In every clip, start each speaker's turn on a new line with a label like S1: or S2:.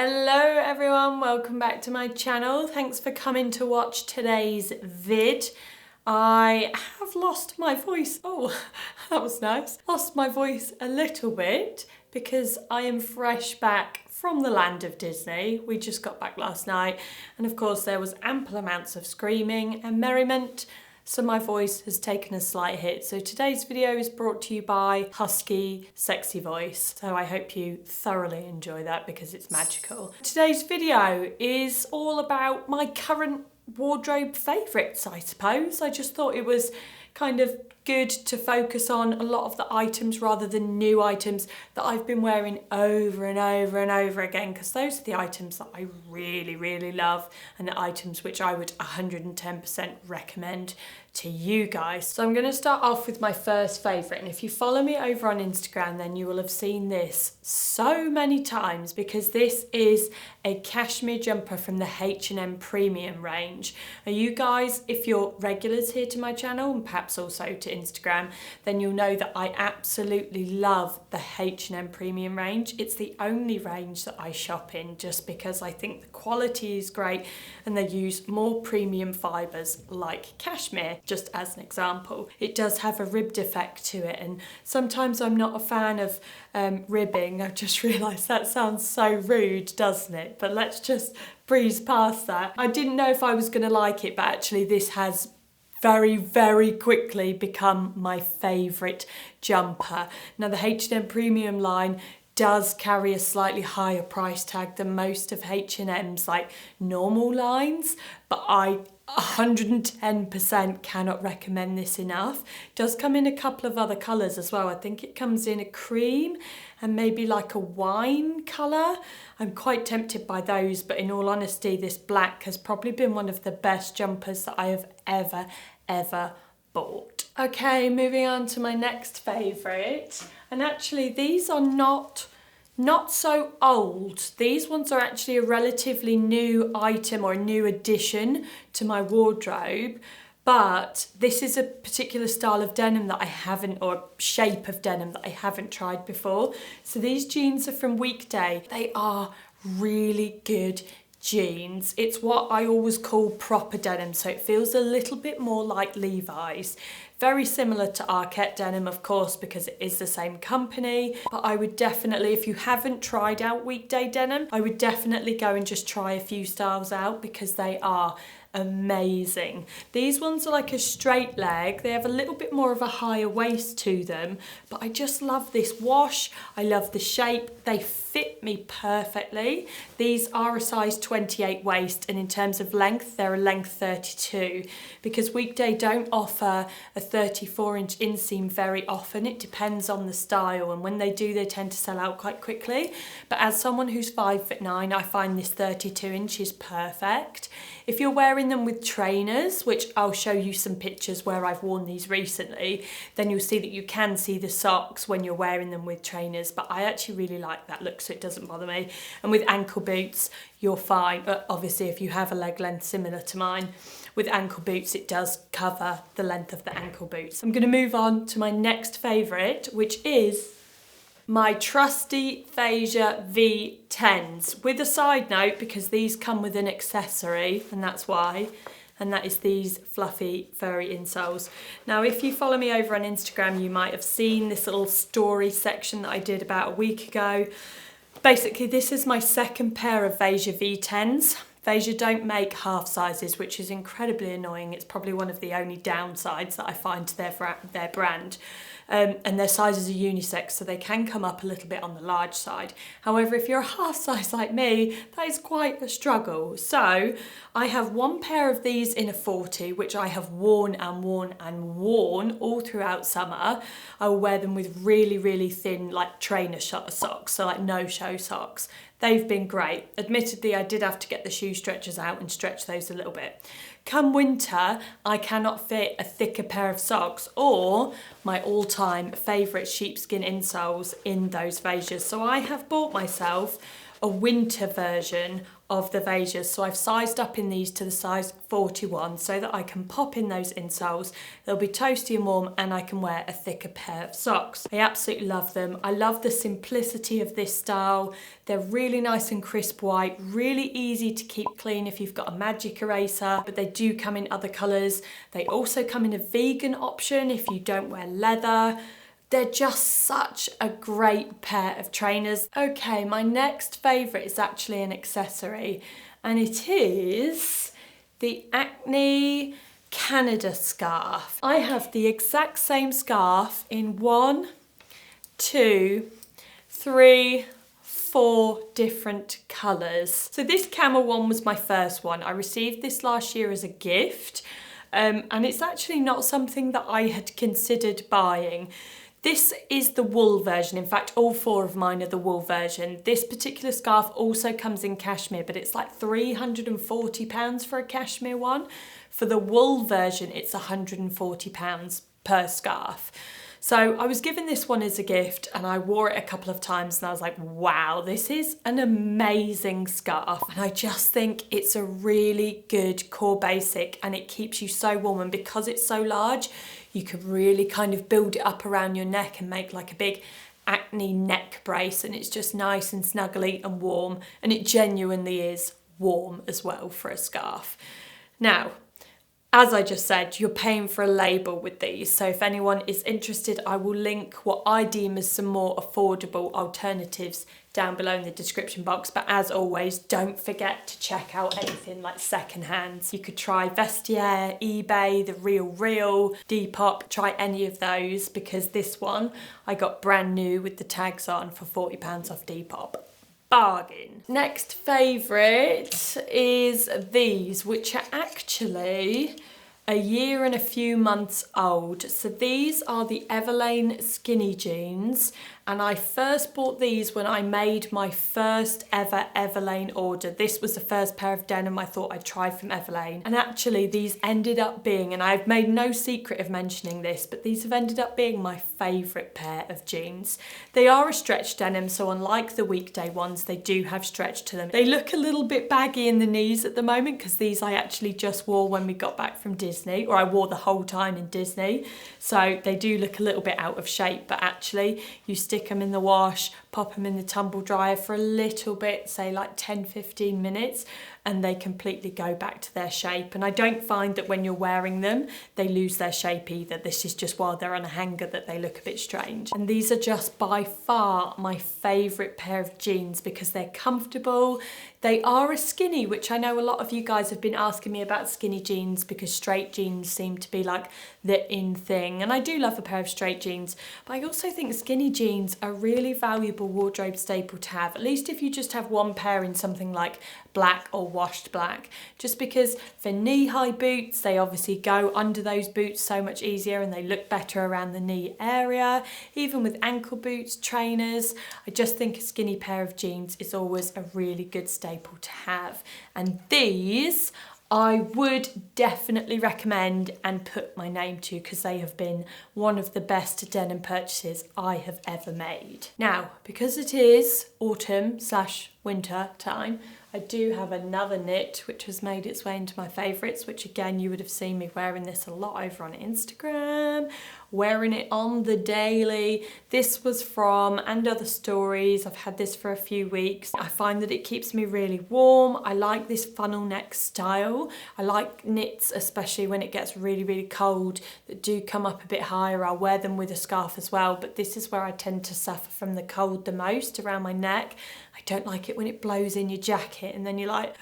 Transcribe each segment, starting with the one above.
S1: Hello everyone, welcome back to my channel. Thanks for coming to watch today's vid. I have lost my voice. Oh, that was nice. Lost my voice a little bit because I am fresh back from the land of Disney. We just got back last night and of course there was ample amounts of screaming and merriment. So my voice has taken a slight hit. So today's video is brought to you by Husky Sexy Voice. So I hope you thoroughly enjoy that because it's magical. Today's video is all about my current wardrobe favourites, I suppose. I just thought it was kind of good to focus on a lot of the items rather than new items that I've been wearing over and over and over again, because those are the items that I really love and the items which I would 110% recommend to you guys. So I'm going to start off with my first favourite, and if you follow me over on Instagram then you will have seen this so many times because this is a cashmere jumper from the H&M premium range. Now you guys, if you're regulars here to my channel and perhaps also to Instagram, then you'll know that I absolutely love the H&M premium range. It's the only range that I shop in just because I think the quality is great and they use more premium fibres like cashmere, just as an example. It does have a ribbed effect to it, and sometimes I'm not a fan of ribbing. I've just realised that sounds so rude, doesn't it? But let's just breeze past that. I didn't know if I was going to like it, but actually this has very quickly become my favourite jumper. Now the H&M premium line does carry a slightly higher price tag than most of H&M's like normal lines, but I 110% cannot recommend this enough. It does come in a couple of other colours as well. I think it comes in a cream and maybe like a wine colour. I'm quite tempted by those, but in all honesty, this black has probably been one of the best jumpers that I have ever bought. Okay, moving on to my next favourite. And actually these are not so old. These ones are actually a relatively new item or a new addition to my wardrobe, but this is a particular style of denim that I haven't, or shape of denim that I haven't tried before. So these jeans are from Weekday. They are really good jeans. It's what I always call proper denim, so it feels a little bit more like Levi's. Very similar to Arket denim, of course, because it is the same company, but I would definitely, if you haven't tried out Weekday denim, I would definitely go and just try a few styles out because they are amazing. These ones are like a straight leg. They have a little bit more of a higher waist to them, but I just love this wash. I love the shape. They fit me perfectly. These are a size 28 waist, and in terms of length, they're a length 32 because Weekday don't offer a 34-inch inseam very often. It depends on the style, and when they do, they tend to sell out quite quickly. But as someone who's 5'9", I find this 32 inches perfect. If you're wearing them with trainers, which I'll show you some pictures where I've worn these recently, then you'll see that you can see the socks when you're wearing them with trainers, but I actually really like that look, so it doesn't bother me. And with ankle boots, you're fine, but obviously if you have a leg length similar to mine, with ankle boots it does cover the length of the ankle boots. I'm going to move on to my next favourite, which is my trusty VEJA V10s, with a side note because these come with an accessory, and that's why, and that is these fluffy furry insoles. Now if you follow me over on Instagram, you might have seen this little story section that I did about a week ago. Basically this is my second pair of VEJA V10s. VEJA don't make half sizes, which is incredibly annoying. It's probably one of the only downsides that I find to their brand. And their sizes are unisex, so they can come up a little bit on the large side. However, if you're a half size like me, that is quite a struggle. So I have one pair of these in a 40, which I have worn all throughout summer. I will wear them with really thin like trainer socks, so like no-show socks. They've been great. Admittedly, I did have to get the shoe stretchers out and stretch those a little bit. Come winter, I cannot fit a thicker pair of socks or my all-time favourite sheepskin insoles in those VEJAs. So I have bought myself a winter version of the VEJAs. So I've sized up in these to the size 41 so that I can pop in those insoles. They'll be toasty and warm and I can wear a thicker pair of socks. I absolutely love them. I love the simplicity of this style. They're really nice and crisp white, really easy to keep clean if you've got a magic eraser, but they do come in other colours. They also come in a vegan option if you don't wear leather. They're just such a great pair of trainers. Okay, my next favourite is actually an accessory, and it is the Acne Canada scarf. I have the exact same scarf in 1, 2, 3, 4 different colours. So this camel one was my first one. I received this last year as a gift, and it's actually not something that I had considered buying. This is the wool version. In fact, all 4 of mine are the wool version. This particular scarf also comes in cashmere, but it's like £340 for a cashmere one. For the wool version, it's £140 per scarf. So I was given this one as a gift and I wore it a couple of times and I was like, wow, this is an amazing scarf. And I just think it's a really good core basic and it keeps you so warm. And because it's so large, you could really kind of build it up around your neck and make like a big acne neck brace, and it's just nice and snuggly and warm, and it genuinely is warm as well for a scarf. Now, as I just said, you're paying for a label with these, so if anyone is interested, I will link what I deem as some more affordable alternatives down below in the description box. But as always, don't forget to check out anything like secondhands. You could try Vestiaire, eBay, The Real, Depop, try any of those, because this one I got brand new with the tags on for £40 off Depop. Bargain. Next favourite is these, which are actually a year and a few months old. So these are the Everlane skinny jeans, and I first bought these when I made my first ever Everlane order. This was the first pair of denim I thought I'd try from Everlane, and actually these ended up being, and I've made no secret of mentioning this, but these have ended up being my favourite pair of jeans. They are a stretch denim, so unlike the weekday ones, they do have stretch to them. They look a little bit baggy in the knees at the moment because these I actually just wore when we got back from Disney, or I wore the whole time in Disney, so they do look a little bit out of shape, but actually you stick them in the wash, pop them in the tumble dryer for a little bit, say like 10-15 minutes, and they completely go back to their shape. And I don't find that when you're wearing them they lose their shape either. This is just while they're on a hanger that they look a bit strange. And these are just by far my favourite pair of jeans because they're comfortable. They are a skinny, which I know a lot of you guys have been asking me about skinny jeans because straight jeans seem to be like the in thing, and I do love a pair of straight jeans, but I also think skinny jeans are really valuable wardrobe staple to have, at least if you just have one pair in something like black or washed black, just because for knee-high boots they obviously go under those boots so much easier and they look better around the knee area. Even with ankle boots, trainers, I just think a skinny pair of jeans is always a really good staple to have, and these I would definitely recommend and put my name to because they have been one of the best denim purchases I have ever made. Now, because it is autumn/winter time, I do have another knit which has made its way into my favourites, which again you would have seen me wearing this a lot over on Instagram, wearing it on the daily. This was from And Other Stories. I've had this for a few weeks. I find that it keeps me really warm. I like this funnel neck style. I like knits, especially when it gets really, really cold, that do come up a bit higher. I'll wear them with a scarf as well, but this is where I tend to suffer from the cold the most, around my neck. I don't like it when it blows in your jacket and then you're like,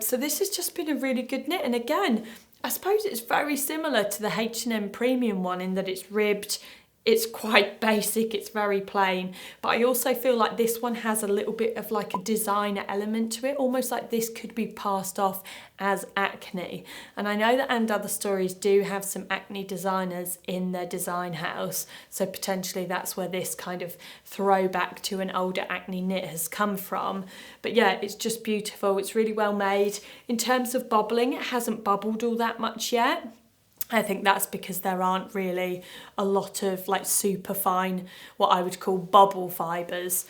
S1: so this has just been a really good knit. And again, I suppose it's very similar to the H&M premium one in that it's ribbed, it's quite basic, it's very plain, but I also feel like this one has a little bit of like a designer element to it, almost like this could be passed off as acne. And I know that And Other Stories do have some acne designers in their design house, so potentially that's where this kind of throwback to an older acne knit has come from. But yeah, it's just beautiful, it's really well made. In terms of bobbling, it hasn't bubbled all that much yet. I think that's because there aren't really a lot of like super fine, what I would call bubble fibres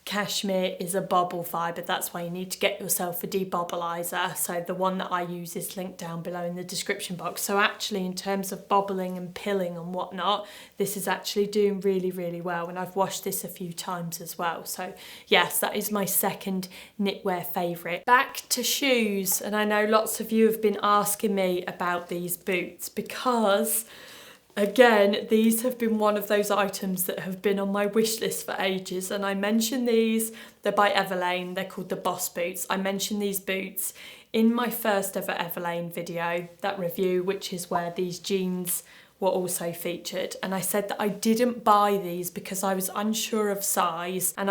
S1: cashmere is a bobble fibre. That's why you need to get yourself a debobbleizer. So the one that I use is linked down below in the description box. So actually in terms of bobbling and pilling and whatnot, this is actually doing really, really well. And I've washed this a few times as well. So yes, that is my second knitwear favourite. Back to shoes. And I know lots of you have been asking me about these boots because again, these have been one of those items that have been on my wish list for ages, and I mentioned these. They're by Everlane, they're called the Boss boots. I mentioned these boots in my first ever Everlane video, that review, which is where these jeans were also featured, and I said that I didn't buy these because I was unsure of size, and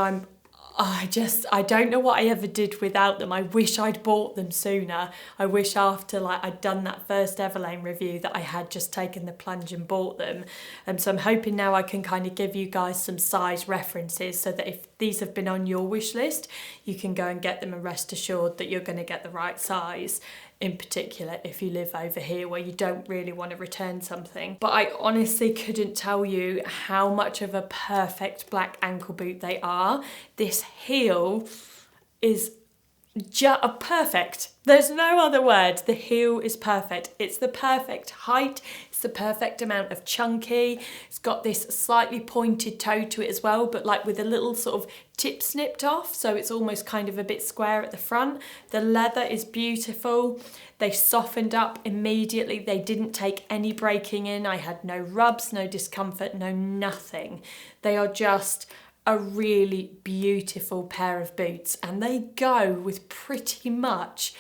S1: I don't know what I ever did without them. I wish I'd bought them sooner. I wish after I'd done that first Everlane review that I had just taken the plunge and bought them. And so I'm hoping now I can kind of give you guys some size references so that if these have been on your wish list, you can go and get them and rest assured that you're going to get the right size. In particular, if you live over here where you don't really want to return something. But I honestly couldn't tell you how much of a perfect black ankle boot they are. This heel is perfect. There's no other word. The heel is perfect. It's the perfect height. It's the perfect amount of chunky. It's got this slightly pointed toe to it as well, but with a little sort of tip snipped off, so it's almost kind of a bit square at the front. The leather is beautiful. They softened up immediately. They didn't take any breaking in. I had no rubs, no discomfort, no nothing. They are just a really beautiful pair of boots, and they go with pretty much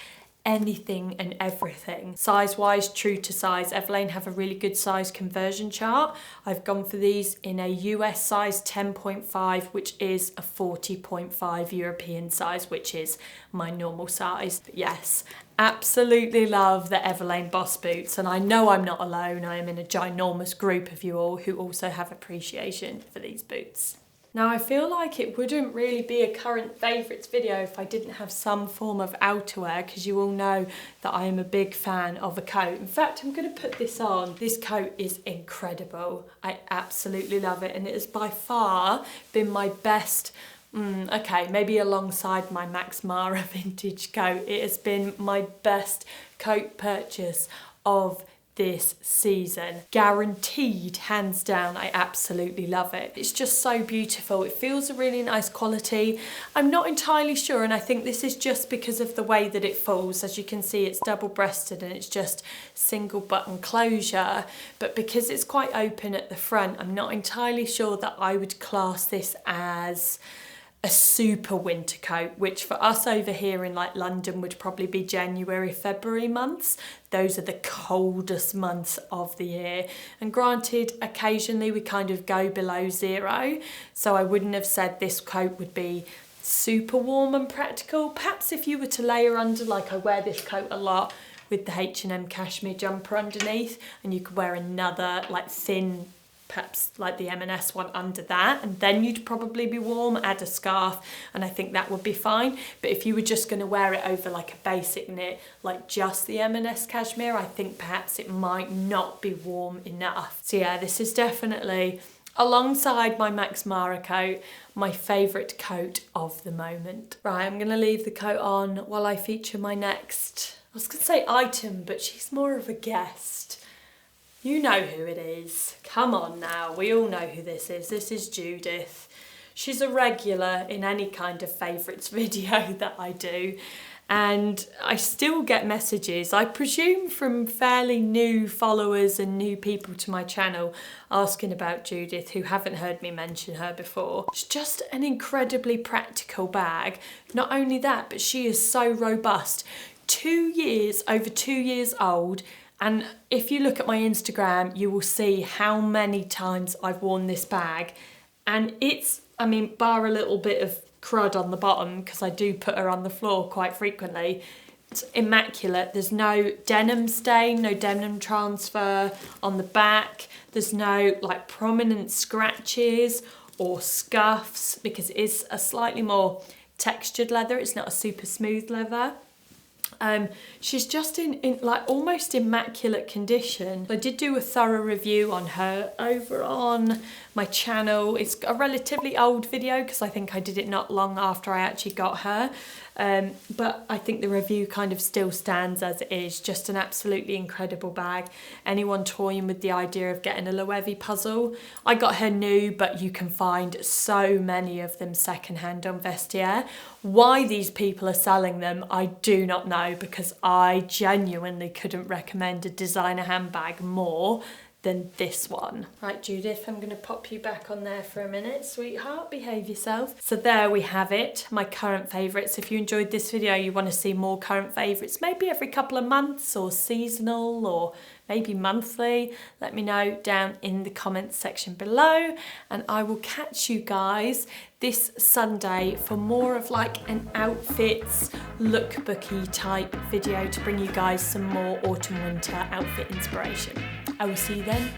S1: anything and everything. Size wise, true to size. Everlane have a really good size conversion chart. I've gone for these in a US size 10.5, which is a 40.5 European size, which is my normal size. But yes, absolutely love the Everlane Boss boots, and I know I'm not alone. I am in a ginormous group of you all who also have appreciation for these boots. Now I feel like it wouldn't really be a current favourites video if I didn't have some form of outerwear, because you all know that I am a big fan of a coat. In fact, I'm going to put this on. This coat is incredible. I absolutely love it, and it has by far been my best, okay, maybe alongside my Max Mara vintage coat, it has been my best coat purchase of this season. Guaranteed, hands down. I absolutely love it. It's just so beautiful. It feels a really nice quality. I'm not entirely sure, and I think this is just because of the way that it falls. As you can see, it's double-breasted and it's just single button closure, but because it's quite open at the front, I'm not entirely sure that I would class this as a super winter coat, which for us over here in London would probably be January, February months. Those are the coldest months of the year, and granted, occasionally we kind of go below zero, so I wouldn't have said this coat would be super warm and practical. Perhaps if you were to layer under, I wear this coat a lot with the H&M cashmere jumper underneath, and you could wear another thin, perhaps the M&S one under that, and then you'd probably be warm, add a scarf, and I think that would be fine. But if you were just going to wear it over a basic knit, just the M&S cashmere, I think perhaps it might not be warm enough. So yeah, this is definitely, alongside my Max Mara coat, my favourite coat of the moment. Right, I'm going to leave the coat on while I feature my next, I was going to say item, but she's more of a guest. You know who it is. Come on now, we all know who this is. This is Judith. She's a regular in any kind of favourites video that I do, and I still get messages, I presume from fairly new followers and new people to my channel, asking about Judith who haven't heard me mention her before. It's just an incredibly practical bag. Not only that, but she is so robust. Over 2 years old. And if you look at my Instagram, you will see how many times I've worn this bag. And it's, bar a little bit of crud on the bottom, because I do put her on the floor quite frequently, it's immaculate. There's no denim stain, no denim transfer on the back. There's no prominent scratches or scuffs, because it is a slightly more textured leather. It's not a super smooth leather. She's just in like almost immaculate condition. I did do a thorough review on her over on my channel. It's a relatively old video because I think I did it not long after I actually got her. But I think the review kind of still stands as it is. Just an absolutely incredible bag. Anyone toying with the idea of getting a Loewe puzzle, I got her new, but you can find so many of them secondhand on Vestiaire. Why these people are selling them, I do not know, because I genuinely couldn't recommend a designer handbag more than this one. Right, Judith, I'm going to pop you back on there for a minute, sweetheart. Behave yourself. So there we have it, my current favourites. If you enjoyed this video, you want to see more current favourites, maybe every couple of months or seasonal or maybe monthly, let me know down in the comments section below, and I will catch you guys this Sunday for more of like an outfits lookbooky type video to bring you guys some more autumn winter outfit inspiration. I will see you then.